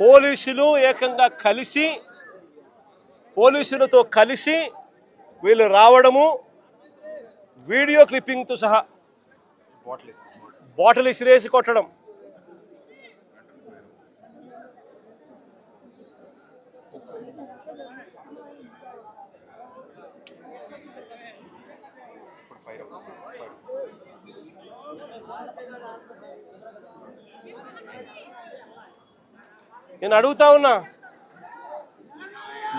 పోలీసులు ఏకంగా కలిసి పోలీసులతో కలిసి వీళ్ళు రావడము, వీడియో క్లిప్పింగ్తో సహా బాటిల్ ఇసిరేసి కొట్టడం. నేను అడుగుతా ఉన్నా,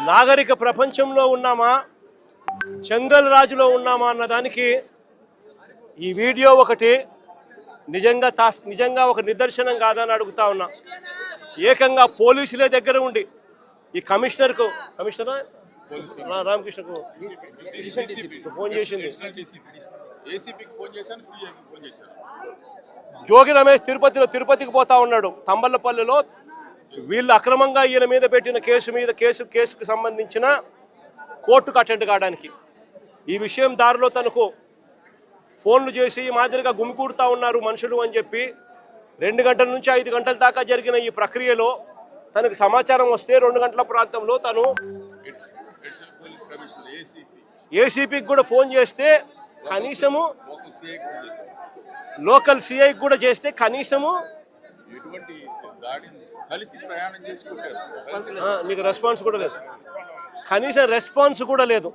నాగరిక ప్రపంచంలో ఉన్నామా, చెంగల్ రాజులో ఉన్నామా అన్నదానికి ఈ వీడియో ఒకటి నిజంగా ఒక నిదర్శనం కాదని అడుగుతా ఉన్నా. ఏకంగా పోలీసులే దగ్గర ఉండి ఈ కమిషనర్ రామకృష్ణకు ఫోన్ చేసింది. జోగి రమేష్ తిరుపతికి పోతా ఉన్నాడు. తంబళ్ళపల్లిలో వీళ్ళు అక్రమంగా ఈయన మీద పెట్టిన కేసుకు సంబంధించిన కోర్టుకు అటెండ్ కావడానికి ఈ విషయం దారిలో తనకు ఫోన్లు చేసి ఈ మాదిరిగా గుమికూడుతూ ఉన్నారు మనుషులు అని చెప్పి 2 గంటల నుంచి 5 గంటల దాకా జరిగిన ఈ ప్రక్రియలో తనకు సమాచారం వస్తే 2 గంటల ప్రాంతంలో తను ఏసీపీకి కూడా ఫోన్ చేస్తే కనీసము లోకల్ సిఐకి కూడా చేస్తే కనీసము నీకు రెస్పాన్స్ కూడా లేదు. కనీసం రెస్పాన్స్ కూడా లేదు.